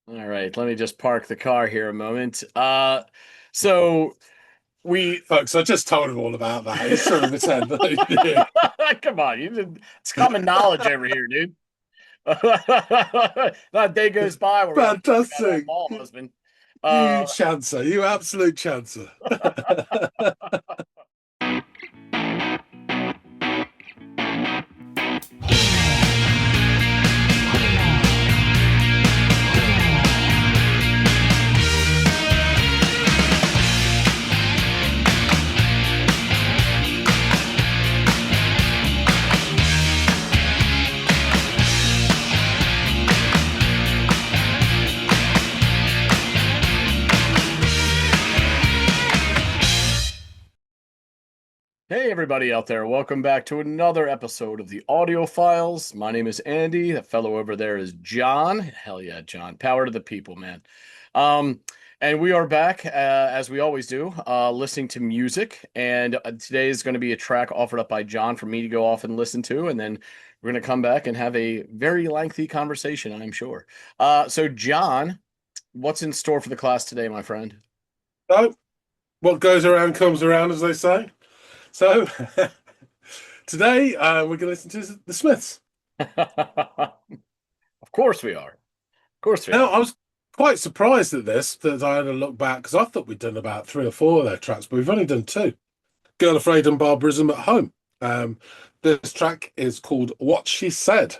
All right, let me just park the car here a moment. So we Folks, I just told him all about that. He's trying to pretend that he knew. Come on, it's common knowledge over here, dude. Not a day goes by where we don't talk about old Fantastic. ball husband. You Uh, chancer. You absolute chancer. hey, everybody out there, welcome back to another episode of the Audiophiles. My name is Andy. That fellow over there is John. Hell yeah, John. Power to the people, man. Um, and we are back, as we always do, listening to music. And today is going to be a track offered up by John for me to go off and listen to. And then we're going to come back and have a very lengthy conversation, I'm sure. So, John, what's in store for the class today, my friend? So, what goes around comes around, as they say. So, today we're going to listen to the Smiths. Of course we are. Of course we Now, are. I was quite surprised at this, that I had a look back, because I thought we'd done about three or four of their tracks, but we've only done two. Girl Afraid and Barbarism at Home. This track is called What She Said.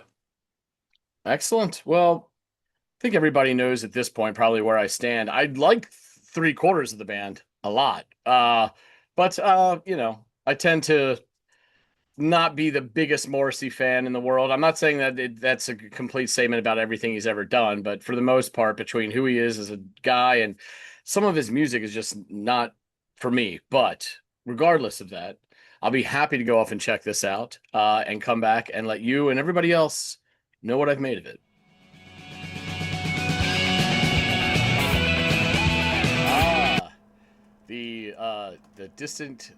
Excellent. Well, I think everybody knows at this point probably where I stand. I like three-quarters of the band a lot. But I tend to not be the biggest Morrissey fan in the world. I'm not saying that that's a complete statement about everything he's ever done, but for the most part, between who he is as a guy and some of his music is just not for me. But regardless of that, I'll be happy to go off and check this out and come back and let you and everybody else know what I've made of it. Ah, the distant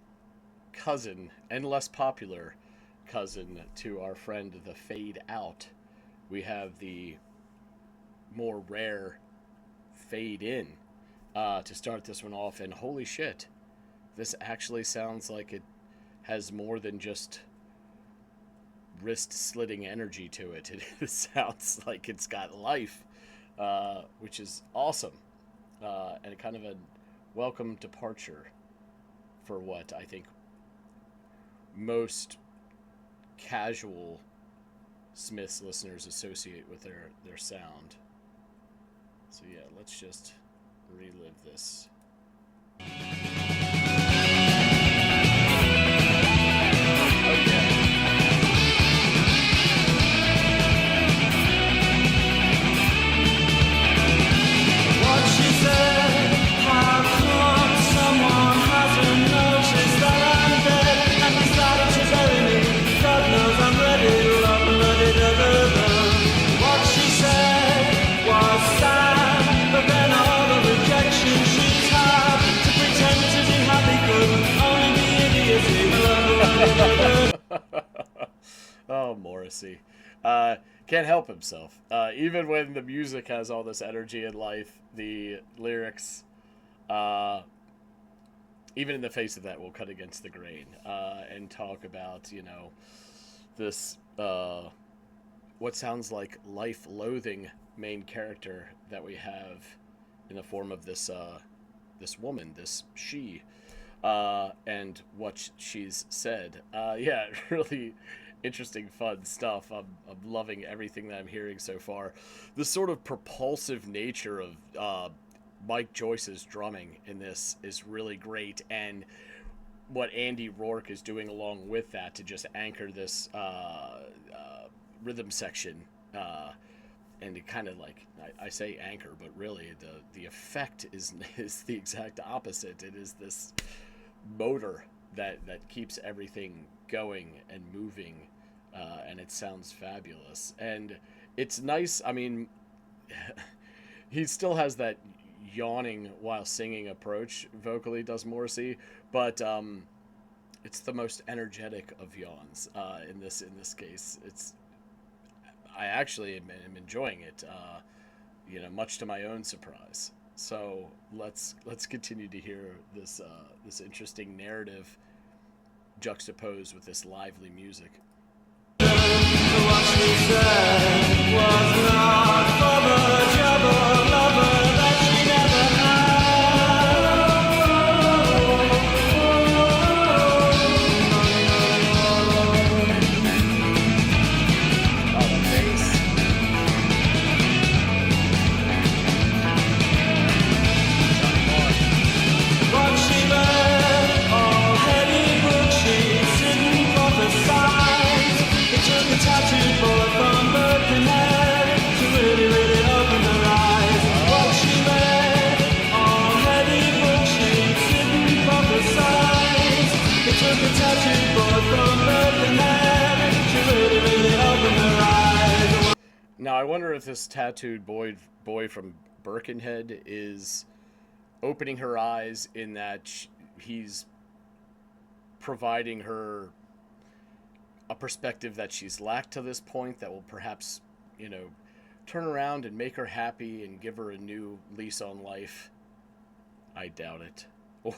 cousin and less popular cousin to our friend the Fade Out. We have the more rare Fade In to start this one off, and holy shit, this actually sounds like it has more than just wrist slitting energy to it. It sounds like it's got life, which is awesome, and kind of a welcome departure for what I think most casual Smiths listeners associate with their sound. So yeah, let's just relive this. Oh yeah. What she said, how come someone hasn't noticed that I'm dead and decided to bury me? God knows I'm ready, love bloody da. What she said was sad, but then all the rejection she's had to pretend to be happy could only be idiocy, love bloody da. Oh, Morrissey. Can't help himself. Even when the music has all this energy and life, the lyrics, uh, even in the face of that, will cut against the grain and talk about, this what sounds like life-loathing main character that we have in the form of this woman, this she, and what she's said. Yeah, really interesting, fun stuff. I'm loving everything that I'm hearing so far. The sort of propulsive nature of Mike Joyce's drumming in this is really great, and what Andy Rourke is doing along with that to just anchor this rhythm section. And it kind of like I say anchor, but really the effect is the exact opposite. It is this motor that keeps everything going and moving, and it sounds fabulous. And it's nice. I mean, he still has that yawning while singing approach vocally, does Morrissey, but it's the most energetic of yawns in this case. I actually am enjoying it. much to my own surprise. So let's continue to hear this interesting narrative juxtaposed with this lively music. What she said was not for the job of lover that she never Oh, the bass. Johnny Marr. What she read, all heavy book sheets didn't prophesize. It took a tattooed boy from Birkenhead to really, really open her eyes. What she read, all heavy book sheets didn't prophesize. It took a tattooed boy from Birkenhead to really, really open her eyes. Now I wonder if this tattooed boy from Birkenhead is opening her eyes in that he's providing her a perspective that she's lacked to this point that will perhaps, turn around and make her happy and give her a new lease on life. I doubt it.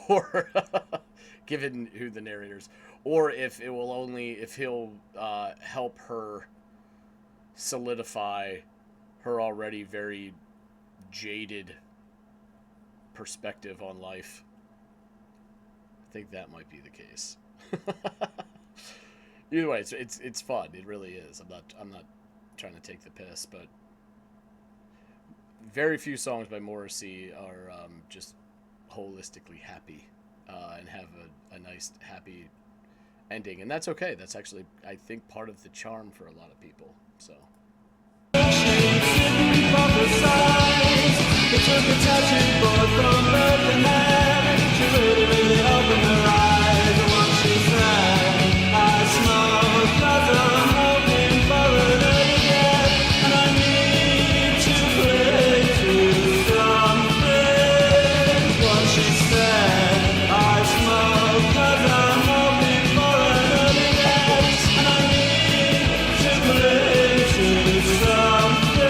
Or, given who the narrators, or if he'll help her solidify her already very jaded perspective on life. I think that might be the case. Either way, it's fun. It really is. I'm not trying to take the piss, but very few songs by Morrissey are just holistically happy and have a nice happy ending, and that's okay. That's actually, I think, part of the charm for a lot of people. So. It took a tattooed boy from Birkenhead to really, really open her eyes. And what she said, I smile 'cause I'm hoping for an early death, and I need to cling to something. What she said, I smile 'cause I'm hoping for an early death, and I need to cling to something.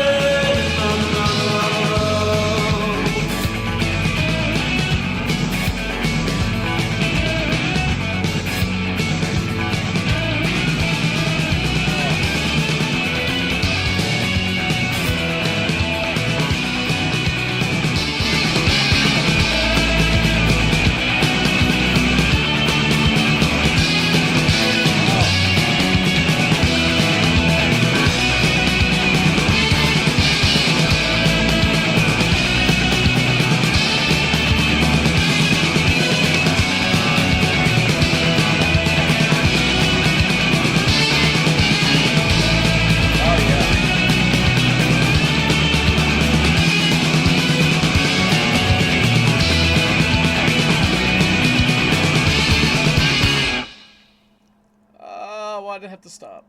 Why'd I have to stop?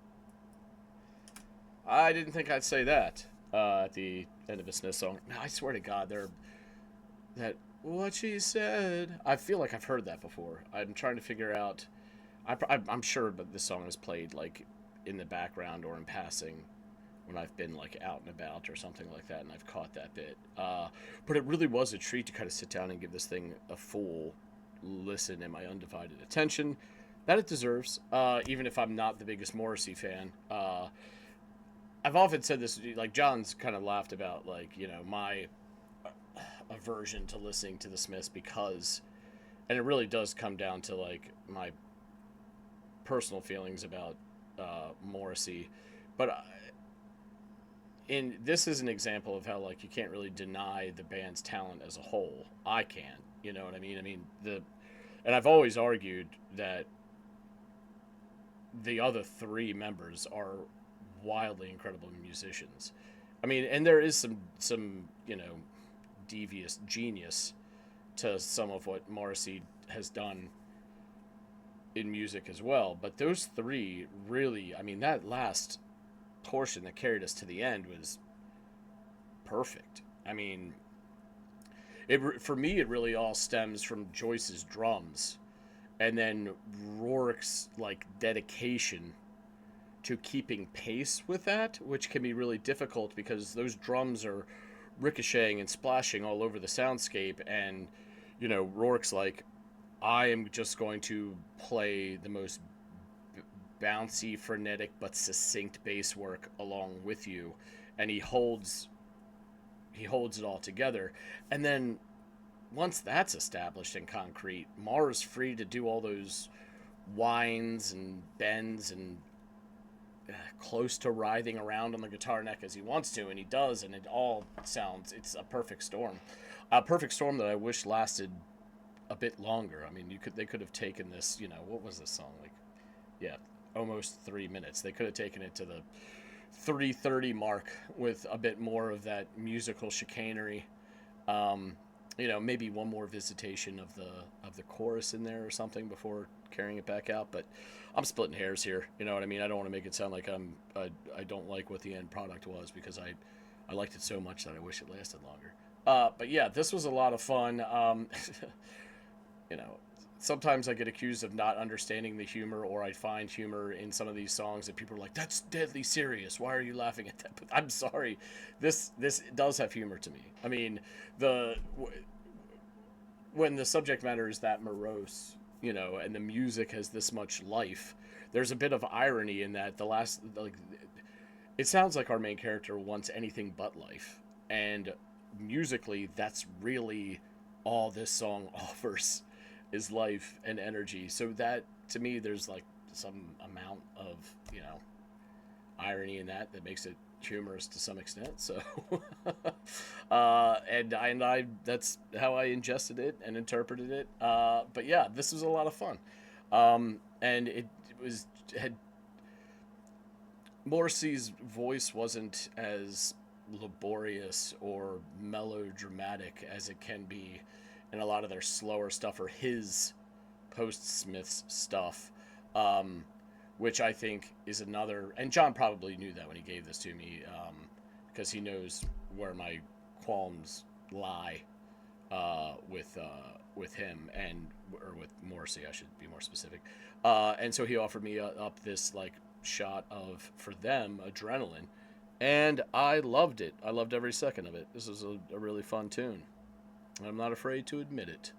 I didn't think I'd say that at the end of a Smith song. Man, I swear to God, that what she said. I feel like I've heard that before. I'm trying to figure out. I'm sure, but this song was played like in the background or in passing when I've been like out and about or something like that, and I've caught that bit. But it really was a treat to kind of sit down and give this thing a full listen and my undivided attention that it deserves, even if I'm not the biggest Morrissey fan. I've often said this, like John's kind of laughed about, like, my aversion to listening to the Smiths because, and it really does come down to, like, my personal feelings about Morrissey. But this is an example of how, like, you can't really deny the band's talent as a whole. I can, you know what I mean? And I've always argued that the other three members are wildly incredible musicians. I mean, and there is some devious genius to some of what Morrissey has done in music as well. But those three really, I mean, that last portion that carried us to the end was perfect. I mean, for me, it really all stems from Joyce's drums. And then Rourke's like dedication to keeping pace with that, which can be really difficult because those drums are ricocheting and splashing all over the soundscape, and Rourke's like, I am just going to play the most bouncy, frenetic, but succinct bass work along with you, and he holds it all together. And then once that's established in concrete, Mara's free to do all those whines and bends and close to writhing around on the guitar neck as he wants to, and he does, and it all sounds, it's a perfect storm. A perfect storm that I wish lasted a bit longer. I mean, they could have taken this, what was this song like? Yeah, almost 3 minutes. They could have taken it to the 3:30 mark with a bit more of that musical chicanery. Maybe one more visitation of the chorus in there or something before carrying it back out. But I'm splitting hairs here. You know what I mean? I don't want to make it sound like I don't like what the end product was, because I liked it so much that I wish it lasted longer. But yeah, this was a lot of fun. Sometimes I get accused of not understanding the humor, or I find humor in some of these songs that people are like, that's deadly serious. Why are you laughing at that? But I'm sorry. This does have humor to me. I mean, when the subject matter is that morose, and the music has this much life, there's a bit of irony in that it sounds like our main character wants anything but life. And musically, that's really all this song offers, is life and energy. So that, to me, there's like some amount of irony in that makes it humorous to some extent. So and I that's how I ingested it and interpreted it. But yeah, this was a lot of fun. And it had Morrissey's voice wasn't as laborious or melodramatic as it can be in a lot of their slower stuff, or his post-Smiths stuff, which I think is another, and John probably knew that when he gave this to me, because he knows where my qualms lie with him, or with Morrissey, I should be more specific. And so he offered me up this like shot of, for them, Adrenaline, and I loved it. I loved every second of it. This was a really fun tune. I'm not afraid to admit it.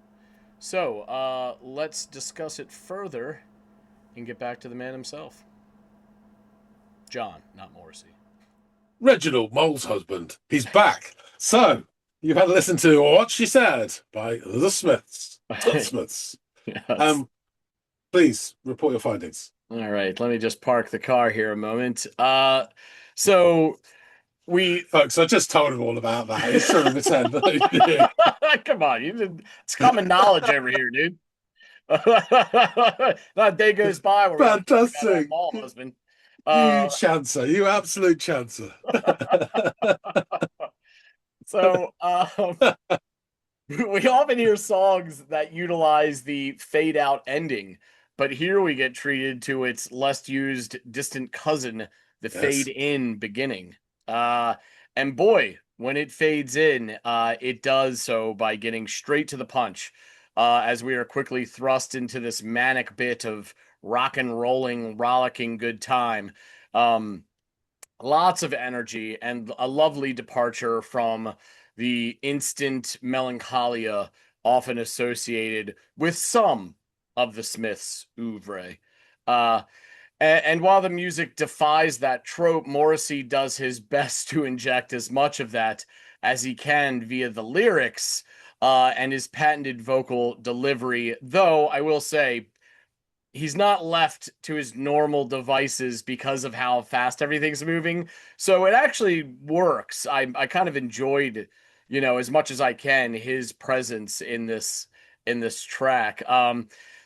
So, let's discuss it further and get back to the man himself. John, not Morrissey. Reginald Mole's husband. He's back. So, you've had to listen to What She Said by The Smiths. The Smiths. Yes. Please report your findings. All right, let me just park the car here a moment. So Folks, I just told him all about that. He's trying to pretend. Come on, it's common knowledge over here, dude. Not a day goes by where Fantastic. Mall husband. You chancer, you absolute chancer. So we often hear songs that utilize the fade out ending, but here we get treated to its less used distant cousin, the fade in beginning. And boy, when it fades in, it does so by getting straight to the punch, as we are quickly thrust into this manic bit of rock and rolling, rollicking good time. Lots of energy and a lovely departure from the instant melancholia often associated with some of the Smiths' oeuvre. And while the music defies that trope, Morrissey does his best to inject as much of that as he can via the lyrics and his patented vocal delivery. Though, I will say, he's not left to his normal devices because of how fast everything's moving. So it actually works. I kind of enjoyed, as much as I can, his presence in this track.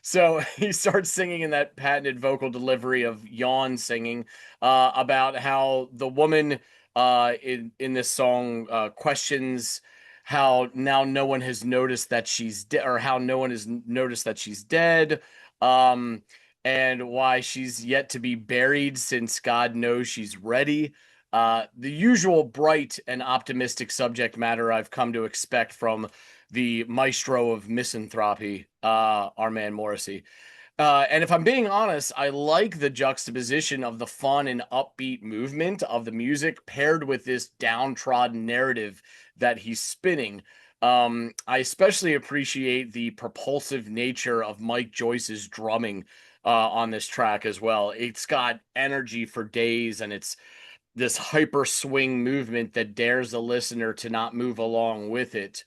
So he starts singing in that patented vocal delivery of yawn singing about how the woman in this song questions how now no one has noticed that she's dead, or how no one has noticed that she's dead, and why she's yet to be buried since God knows she's ready. The usual bright and optimistic subject matter I've come to expect from the maestro of misanthropy, our man Morrissey. And if I'm being honest, I like the juxtaposition of the fun and upbeat movement of the music paired with this downtrodden narrative that he's spinning. I especially appreciate the propulsive nature of Mike Joyce's drumming on this track as well. It's got energy for days, and it's this hyper swing movement that dares the listener to not move along with it.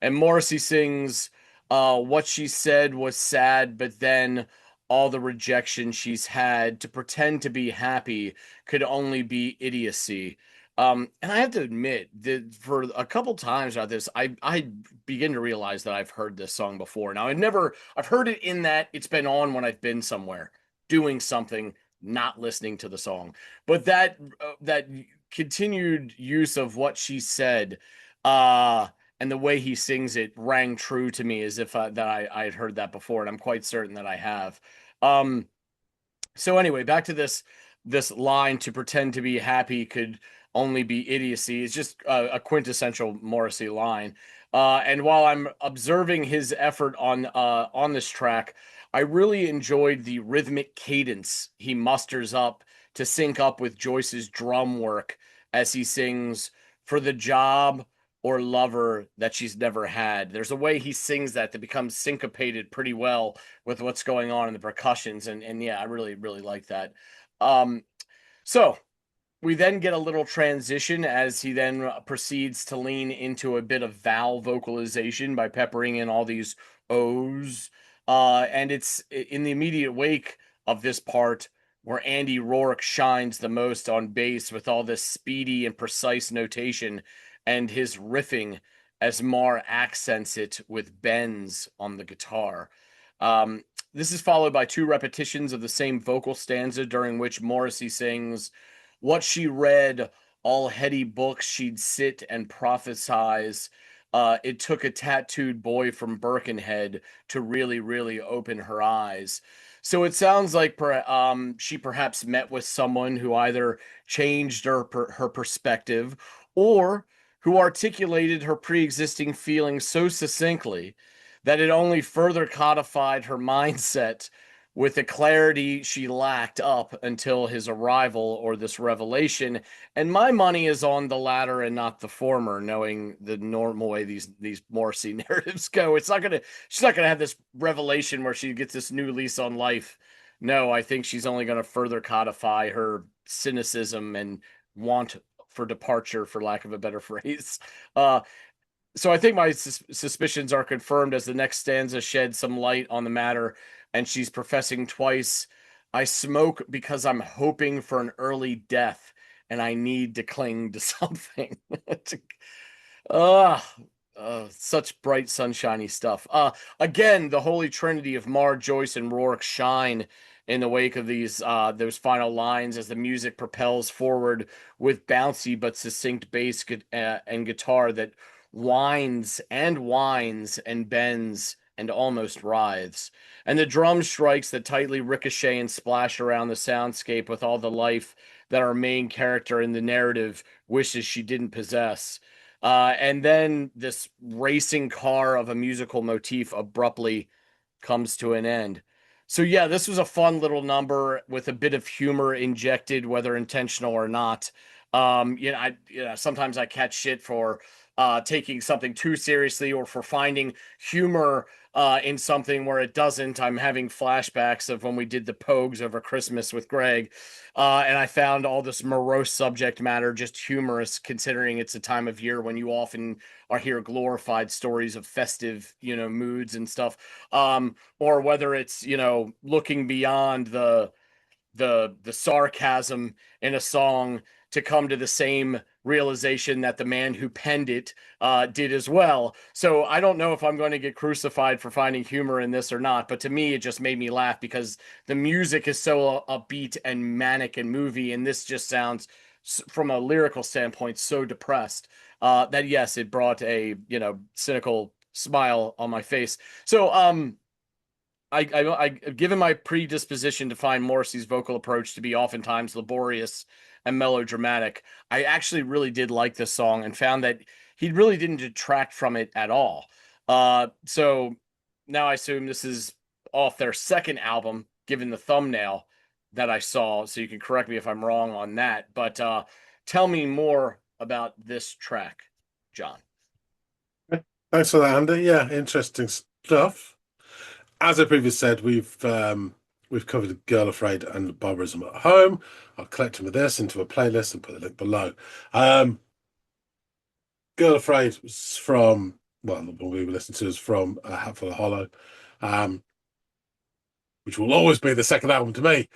And Morrissey sings, what she said was sad, but then all the rejection she's had to pretend to be happy could only be idiocy. And I have to admit that for a couple times about this, I begin to realize that I've heard this song before. Now I've heard it in that it's been on when I've been somewhere doing something, not listening to the song. But that continued use of what she said, and the way he sings it rang true to me as if I had heard that before, and I'm quite certain that I have. Um, so anyway, back to this line, to pretend to be happy could only be idiocy. It's just a quintessential Morrissey line. And while I'm observing his effort on this track, I really enjoyed the rhythmic cadence he musters up to sync up with Joyce's drum work as he sings for the job or lover that she's never had. There's a way he sings that becomes syncopated pretty well with what's going on in the percussions, and yeah, I really like that. Um, so we then get a little transition as he then proceeds to lean into a bit of vowel vocalization by peppering in all these O's. And it's in the immediate wake of this part where Andy Rourke shines the most on bass with all this speedy and precise notation and his riffing as Marr accents it with bends on the guitar. Um, this is followed by two repetitions of the same vocal stanza during which Morrissey sings, what she read, all heady books she'd sit and prophesize. It took a tattooed boy from Birkenhead to really open her eyes. So it sounds like she perhaps met with someone who either changed her perspective, or who articulated her pre-existing feelings so succinctly that it only further codified her mindset with the clarity she lacked up until his arrival or this revelation. And my money is on the latter and not the former, knowing the normal way these Morrissey narratives go. She's not gonna have this revelation where she gets this new lease on life. No, I think she's only gonna further codify her cynicism and want for departure, for lack of a better phrase. So I think my suspicions are confirmed as the next stanza sheds some light on the matter, and she's professing twice, I smoke because I'm hoping for an early death, and I need to cling to something. uh, Such bright, sunshiny stuff. Again, the holy trinity of Marr, Joyce, and Rourke shine in the wake of those final lines as the music propels forward with bouncy but succinct bass and guitar that whines and bends and almost writhes. And the drum strikes that tightly ricochet and splash around the soundscape with all the life that our main character in the narrative wishes she didn't possess. And then this racing car of a musical motif abruptly comes to an end. So yeah, this was a fun little number with a bit of humor injected, whether intentional or not. Sometimes I catch shit for taking something too seriously or for finding humor in something where it doesn't. I'm having flashbacks of when we did the Pogues over Christmas with Greg, and I found all this morose subject matter just humorous, considering it's a time of year when you often are hear glorified stories of festive, moods and stuff, or whether it's looking beyond the sarcasm in a song to come to the same realization that the man who penned it did as well. So I don't know if I'm going to get crucified for finding humor in this or not, but to me it just made me laugh because the music is so upbeat and manic and movie, and this just sounds, from a lyrical standpoint, so depressed that yes, it brought a cynical smile on my face. So given my predisposition to find Morrissey's vocal approach to be oftentimes laborious and melodramatic, I actually really did like this song and found that he really didn't detract from it at all. So now I assume this is off their second album, given the thumbnail that I saw. So you can correct me if I'm wrong on that. But tell me more about this track, John. Thanks for that, Andy. Yeah, interesting stuff. As I previously said, we've covered Girl Afraid and Barbarism at Home. I'll collect them with this into a playlist and put the link below. Girl Afraid was from, well, the one we were listening to is from A Hatful of Hollow, which will always be the second album to me.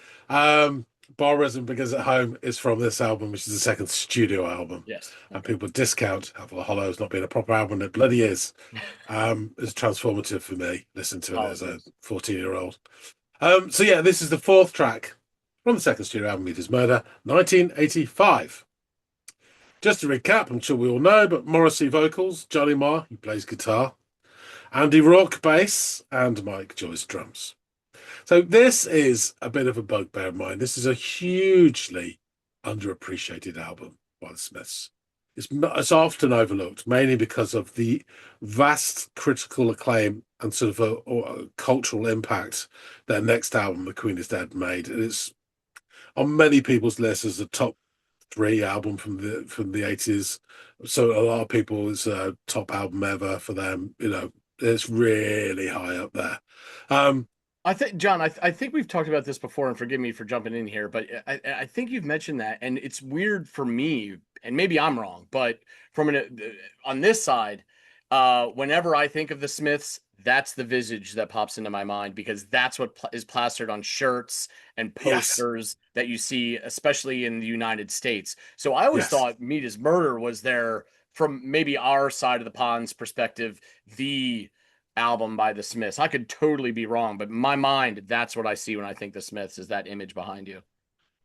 Barbarism Begins at Home is from this album, which is the second studio album. Yes. And people discount Hatful of Hollow as not being a proper album. It bloody is. It's transformative for me, listening to it as a 14-year-old. So yeah, this is the fourth track from the second studio album, Meet His Murder, 1985. Just to recap, I'm sure we all know, but Morrissey vocals, Johnny Marr, who plays guitar, Andy Rourke bass, and Mike Joyce drums. So this is a bit of a bugbear of mine. This is a hugely underappreciated album by the Smiths. It's often overlooked, mainly because of the vast critical acclaim and sort of a cultural impact their next album, The Queen is Dead, made. And it's on many people's lists as a top 3 album from the 80s. So a lot of people, it's a top album ever for them. You know, it's really high up there. I think, John, I think we've talked about this before, and forgive me for jumping in here, but I think you've mentioned that, and it's weird for me, and maybe I'm wrong, but on this side, whenever I think of the Smiths, that's the visage that pops into my mind, because that's what is plastered on shirts and posters that you see, especially in the United States. So I always thought Meet His Murder was there, from maybe our side of the pond's perspective, the album by the Smiths. I could totally be wrong, but in my mind, that's what I see when I think the Smiths, is that image behind you.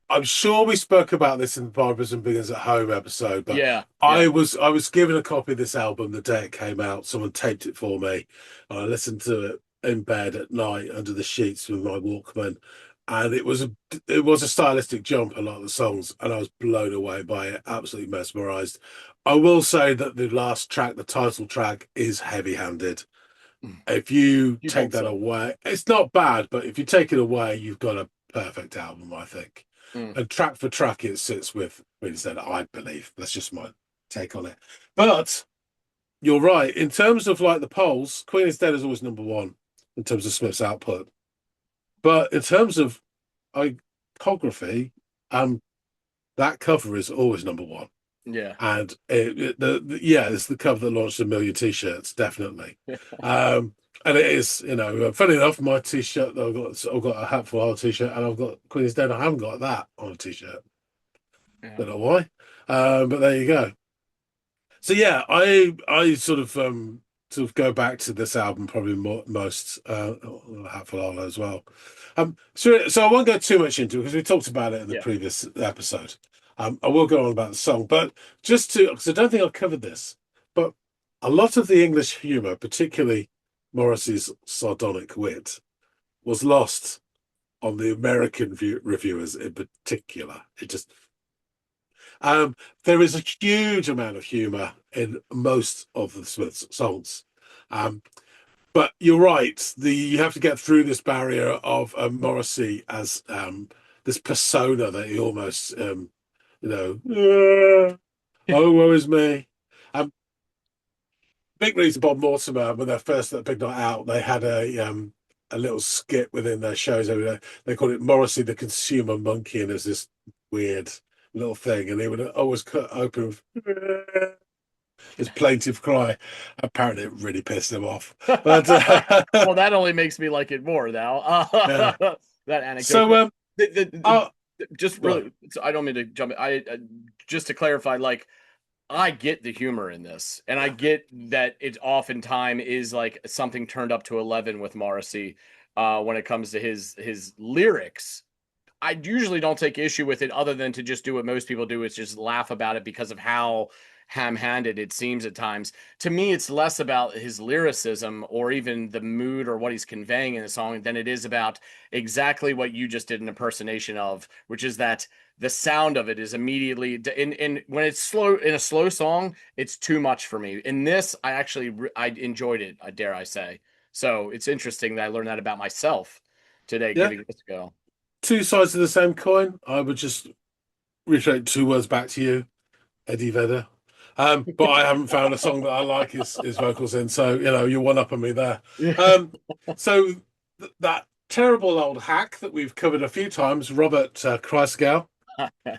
I'm sure we spoke about this in the Barbarism Begins at Home episode, but Yeah. I was given a copy of this album the day it came out. Someone taped it for me, and I listened to it in bed at night under the sheets with my Walkman, and it was a stylistic jump, a lot of the songs, and I was blown away by it, absolutely mesmerized. I will say that the last track, the title track, is heavy-handed. If you take that away, it's not bad, but if you take it away, you've got a perfect album, I think. And track for track, it sits with Queen is Dead, I believe. That's just my take on it. But you're right. In terms of like the polls, Queen is Dead is always number 1 in terms of Smith's output. But in terms of iconography, that cover is always number 1. Yeah. And it's the cover that launched 1 million t-shirts, definitely. And it is, you know, funny enough, my t-shirt that I've got a Hatful of Hollow t-shirt, and I've got Queen is Dead. I haven't got that on a t-shirt. Yeah. Don't know why, but there you go. So yeah, I sort of go back to this album probably most Hatful of Hollow as well. So I won't go too much into it because we talked about it in the previous episode. I will go on about the song, but just because I don't think I've covered this, but a lot of the English humour, particularly Morrissey's sardonic wit, was lost on the American reviewers in particular. It just there is a huge amount of humour in most of the Smiths songs, but you're right. You have to get through this barrier of Morrissey as this persona that he almost, oh, woe is me. Big reason Bob Mortimer, when they first that Big Night Out, they had a little skit within their shows over there. They called it Morrissey the Consumer Monkey, and there's this weird little thing, and he would always cut open his plaintive cry. Apparently, it really pissed him off. But well, that only makes me like it more now. That anecdote. So, just really, so I don't mean to jump. Just to clarify, like, I get the humor in this, and I get that it oftentimes is like something turned up to 11 with Morrissey when it comes to his lyrics. I usually don't take issue with it, other than to just do what most people do, is just laugh about it because of how ham-handed it seems at times. To me, it's less about his lyricism or even the mood or what he's conveying in the song than it is about exactly what you just did an impersonation of, which is that the sound of it is immediately in when it's slow, in a slow song, it's too much for me. In this, I enjoyed it, dare I say. So it's interesting that I learned that about myself today, Yeah, giving this a go. two sides of the same coin. I would just reiterate two words back to you, Eddie Vedder. But I haven't found a song that I like his vocals in, so you're one up on me there. Yeah. So that terrible old hack that we've covered a few times, Robert Kreisgau,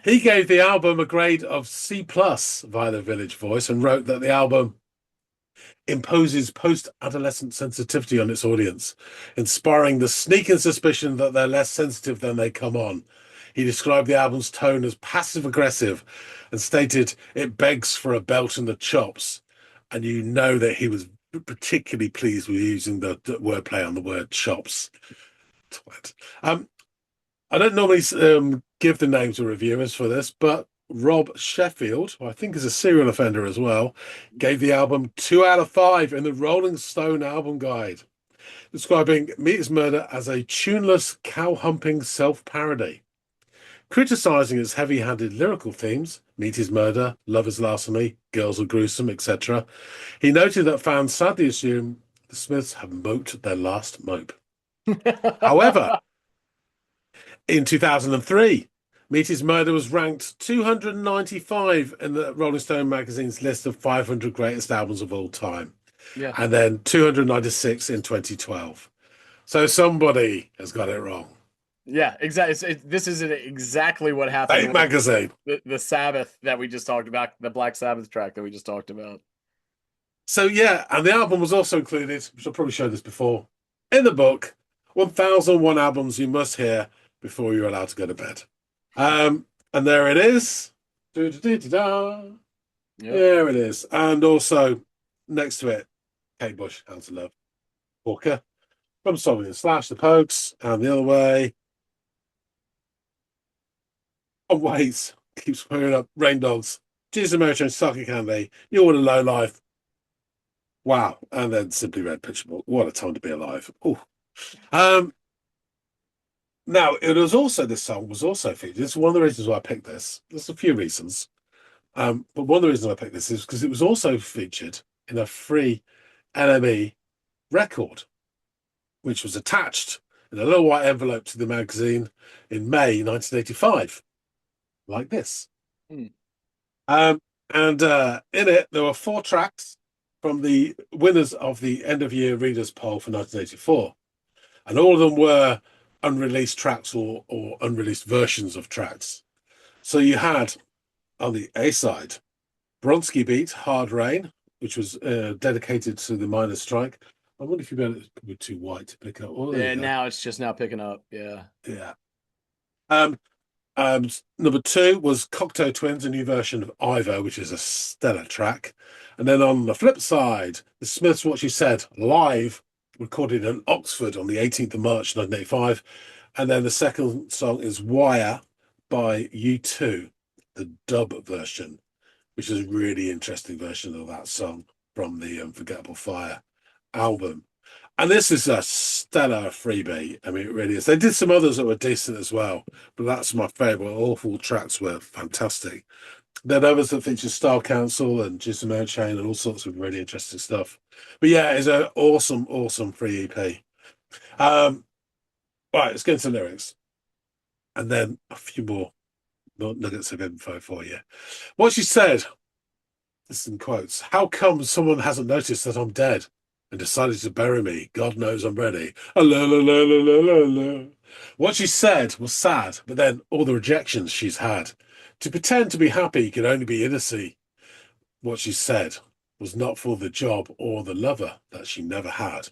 he gave the album a grade of C plus via the Village Voice and wrote that the album imposes post-adolescent sensitivity on its audience, inspiring the sneaking suspicion that they're less sensitive than they come on. He described the album's tone as passive-aggressive and stated it begs for a belt in the chops. And you know that he was particularly pleased with using the wordplay on the word chops. I don't normally give the names of reviewers for this, but Rob Sheffield, who I think is a serial offender as well, gave the album 2 out of 5 in the Rolling Stone album guide, describing Meet His Murder as a tuneless, cow-humping self-parody. Criticizing its heavy-handed lyrical themes, Meet His Murder, Love is Larceny, Girls Are Gruesome, etc., he noted that fans sadly assume the Smiths have moped their last mope. However, in 2003, Meet His Murder was ranked 295 in the Rolling Stone magazine's list of 500 greatest albums of all time. Yeah. And then 296 in 2012. So somebody has got it wrong. Yeah, exactly. This is exactly what happened Fate with magazine. the Sabbath that we just talked about, the Black Sabbath track that we just talked about. So yeah, and the album was also included, which I'll probably show this before, in the book, 1001 albums you must hear before you're allowed to go to bed. And there it is. Da-da-da-da-da. Yep. There it is. And also next to it, Kate Bush, How to Love, Walker, from Solomon and Slash, The Pokes, and the other way. Oh, wait, keeps putting up Rain Dogs, Jesus American, Sake Candy, You Want a Low Life. Wow. And then Simply Red Picture Book. What a time to be alive. Oh. Now, this song was also featured. It's one of the reasons why I picked this. There's a few reasons. But one of the reasons I picked this is because it was also featured in a free NME record, which was attached in a little white envelope to the magazine in May 1985, like this. Hmm. And in it, there were 4 tracks from the winners of the end-of-year readers poll for 1984. And all of them were unreleased tracks or unreleased versions of tracks. So you had, on the A side, Bronski Beat, Hard Rain, which was dedicated to the miners' strike. I wonder if you'd be able to be too white to pick up. Oh, Yeah, now it's just now picking up. Yeah. Yeah. Number 2 was Cocteau Twins, a new version of Ivor, which is a stellar track. And then on the flip side, the Smiths, What She Said, live, recorded in Oxford on the 18th of March 1985. And then the second song is Wire by U2, the dub version, which is a really interesting version of that song from the Unforgettable Fire album. And this is a stellar freebie. I mean, it really is. They did some others that were decent as well, but that's my favourite. All 4 tracks were fantastic. Then others that feature Star Council and Gizmo Chain and all sorts of really interesting stuff. But yeah, it's an awesome, awesome free EP. Right, let's get into lyrics. And then a few more nuggets of info for you. What she said, this is in quotes, how come someone hasn't noticed that I'm dead and decided to bury me? God knows I'm ready. La, la, la, la, la, la, la. What she said was sad, but then all the rejections she's had. To pretend to be happy can only be idiocy. What she said was not for the job or the lover that she never had.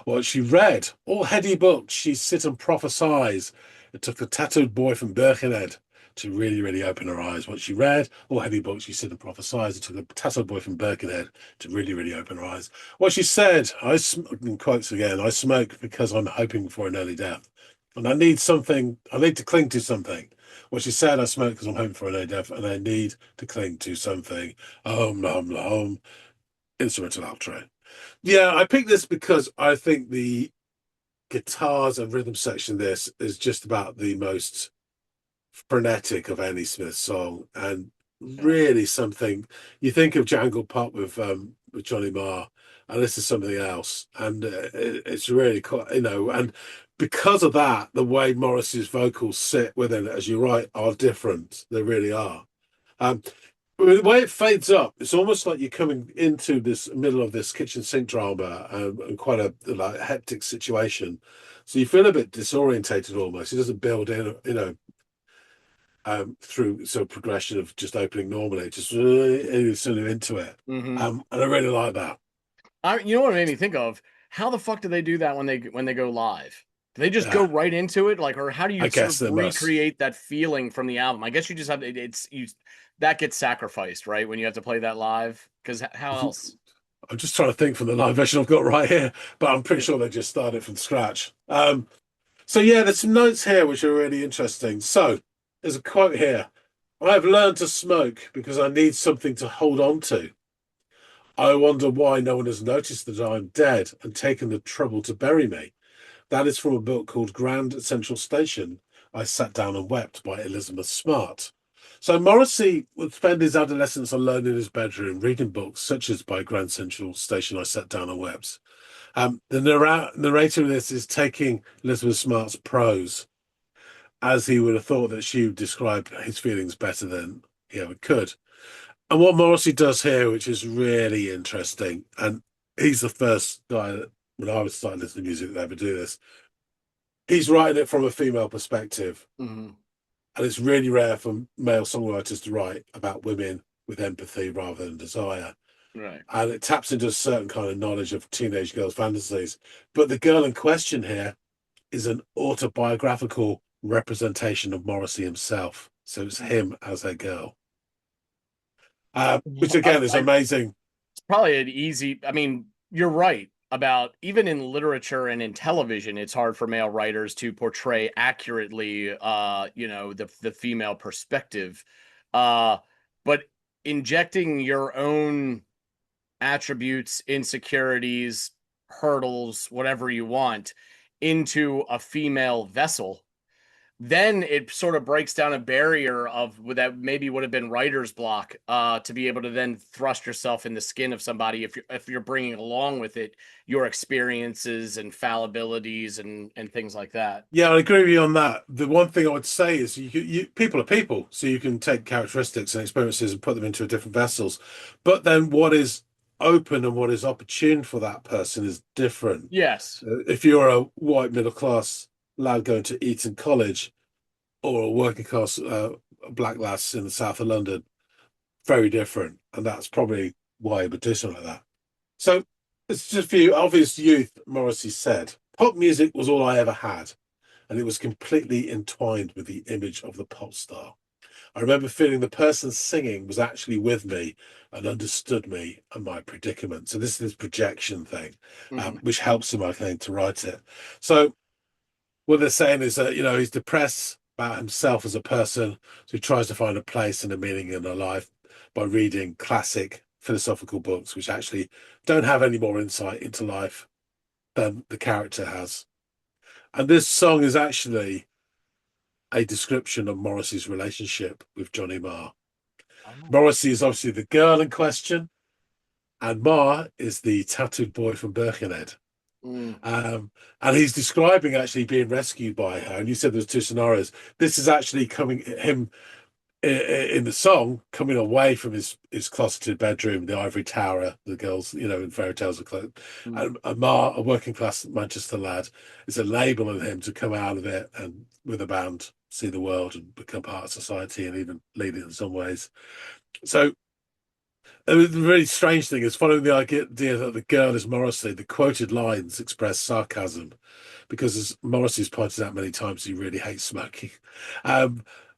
What she read, all heady books, she sit and prophesize. It took a tattooed boy from Birkenhead to really, really open her eyes. What she read, all heavy books, she sit and prophesize. It took a tattooed boy from Birkenhead to really, really open her eyes. What she said, in quotes again, I smoke because I'm hoping for an early death. And I need something, I need to cling to something. What she said, I smoke because I'm hoping for an early death, and I need to cling to something. Home, instrumental outro. Yeah, I picked this because I think the guitars and rhythm section of this is just about the most frenetic of any Smith song, and really something. You think of Jangle Pop with with Johnny Marr, and this is something else, and it's really quite, and because of that, the way Morrissey's vocals sit within it, as you're right, are different. They really are. Um, the way it fades up, it's almost like you're coming into this middle of this kitchen sink drama, and quite a like hectic situation. So you feel a bit disorientated almost. It doesn't build in, through sort of progression of just opening normally, just sort of into it. Mm-hmm. And I really like that. You know what it made me think of? How the fuck do they do that when they go live? Do they just go Yeah, right into it, like, or how do you I sort guess of they must. recreate that feeling from the album? I guess you just have it's you that gets sacrificed, right, when you have to play that live. Because how else? I'm just trying to think from the live version I've got right here, but I'm pretty sure they just started from scratch. So yeah, there's some notes here which are really interesting. So there's a quote here. I've learned to smoke because I need something to hold on to. I wonder why no one has noticed that I'm dead and taken the trouble to bury me. That is from a book called Grand Central Station. I Sat Down and Wept by Elizabeth Smart. So Morrissey would spend his adolescence alone in his bedroom reading books such as by Grand Central Station I Sat Down and Wept. The narrator of this is taking Elizabeth Smart's prose, as he would have thought that she would describe his feelings better than he ever could. And what Morrissey does here, which is really interesting, and he's the first guy that, when I was starting listening to music, that ever do this, he's writing it from a female perspective. Mm-hmm. And it's really rare for male songwriters to write about women with empathy rather than desire. Right. And it taps into a certain kind of knowledge of teenage girls' fantasies. But the girl in question here is an autobiographical representation of Morrissey himself. So it's him as a girl, which again is amazing. It's probably an easy. I mean, you're right about even in literature and in television, it's hard for male writers to portray accurately, the female perspective. But injecting your own attributes, insecurities, hurdles, whatever you want, into a female vessel, then it sort of breaks down a barrier of that maybe would have been writer's block, to be able to then thrust yourself in the skin of somebody if you're bringing along with it your experiences and fallibilities and things like that. Yeah, I agree with you on that. The one thing I would say is people are people, so you can take characteristics and experiences and put them into different vessels. But then what is open and what is opportune for that person is different. Yes. If you're a white middle class lad going to Eton College or a working class black lass in the south of London, very different. And that's probably why he would do something like that. So it's just a few obvious youth, Morrissey said. Pop music was all I ever had, and it was completely entwined with the image of the pop star. I remember feeling the person singing was actually with me and understood me and my predicament. So this is this projection thing, which helps him, I think, to write it. So what they're saying is that, he's depressed about himself as a person, so he tries to find a place and a meaning in their life by reading classic philosophical books, which actually don't have any more insight into life than the character has. And this song is actually a description of Morrissey's relationship with Johnny Marr. Morrissey is obviously the girl in question, and Marr is the tattooed boy from Birkenhead. And he's describing actually being rescued by her. And you said there's two scenarios. This is actually him in the song, coming away from his closeted bedroom, the ivory tower, the girls, in fairy tales are and Marr, a working class Manchester lad, is enabling him to come out of it and with a band see the world and become part of society and even lead it in some ways. So the really strange thing is, following the idea that the girl is Morrissey, the quoted lines express sarcasm because, as Morrissey's pointed out many times, he really hates smoking.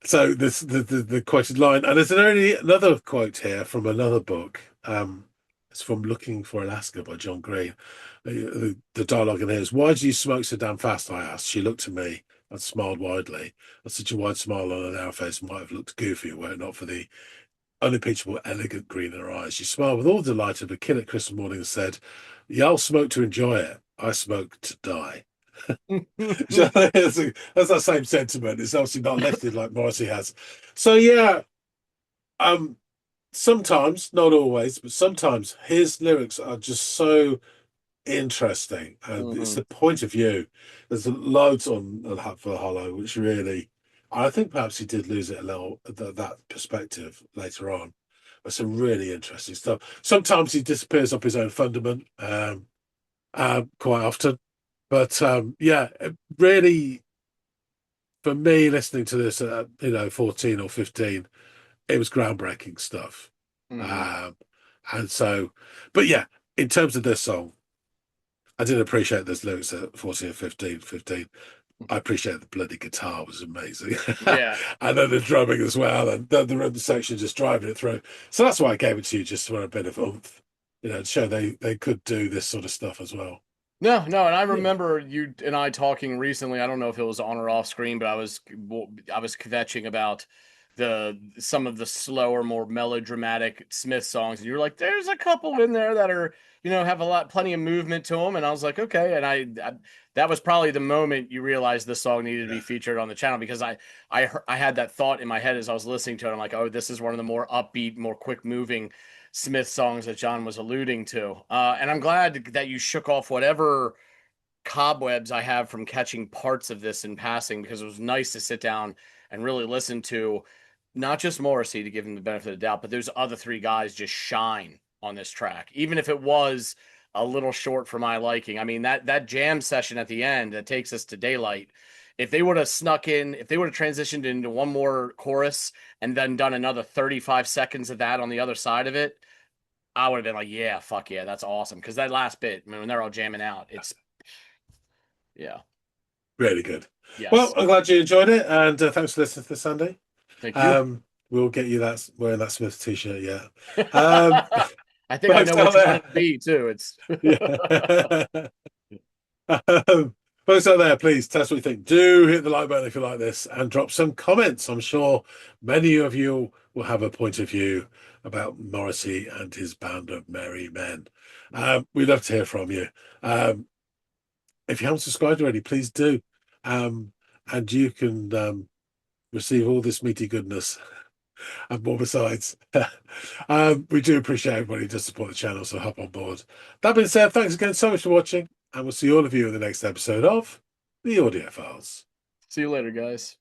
So this the quoted line, and there's another quote here from another book. It's from Looking for Alaska by John Green. The dialogue in here is, "Why do you smoke so damn fast?" I asked. She looked at me and smiled widely. And such a wide smile on her narrow face might have looked goofy were it not for the unimpeachable, elegant green in her eyes. She smiled with all delight at a kid at Christmas morning and said, "Y'all smoke to enjoy it. I smoke to die." So that's that same sentiment. It's obviously not lifted like Morrissey has. So yeah, sometimes, not always, but sometimes his lyrics are just so interesting, and it's Hmm. the point of view. There's loads on Hat for Hollow, which really, I think perhaps he did lose it a little, that perspective later on. But some really interesting stuff. Sometimes he disappears off his own fundament, quite often. But yeah, really, for me, listening to this at 14 or 15, it was groundbreaking stuff. Hmm. Um, and so, but yeah, in terms of this song, I didn't appreciate those lyrics at 14 or 15. I appreciate the bloody guitar was amazing. Yeah. And then the drumming as well, and the rhythm section just driving it through. So that's why I gave it to you, just for a bit of oomph, to show they could do this sort of stuff as well. No, no, and I Yeah. remember you and I talking recently. I don't know if it was on or off screen, but I was kvetching about some of the slower, more melodramatic Smith songs, and you were like, "There's a couple in there that are, have plenty of movement to them." And I was like, "Okay." And I that was probably the moment you realized this song needed to be Yeah. featured on the channel, because I had that thought in my head as I was listening to it. I'm like, "Oh, this is one of the more upbeat, more quick moving Smith songs that John was alluding to." And I'm glad that you shook off whatever cobwebs I have from catching parts of this in passing, because it was nice to sit down and really listen to not just Morrissey, to give him the benefit of the doubt, but those other three guys just shine on this track, even if it was a little short for my liking. I mean, that jam session at the end that takes us to Daylight, if they would have snuck in, if they would have transitioned into one more chorus and then done another 35 seconds of that on the other side of it, I would have been like, yeah, fuck yeah, that's awesome. Because that last bit, when they're all jamming out, it's, yeah, Really good. Well, yes. I'm glad you enjoyed it, and thanks for listening to this, Sandy. Thank you. We'll get you that wearing that Smith t-shirt, yeah. Um, I think I folks know out which one there, it'll be too. It's yeah. Folks out there, please tell us what you think. Do hit the like button if you like this, and drop some comments. I'm sure many of you will have a point of view about Morrissey and his band of merry men. We'd love to hear from you. If you haven't subscribed already, please do. Um, and you can receive all this meaty goodness and more besides. We do appreciate everybody who does support the channel, so hop on board. That being said, thanks again so much for watching, and we'll see all of you in the next episode of the Audiophiles. see you later, guys.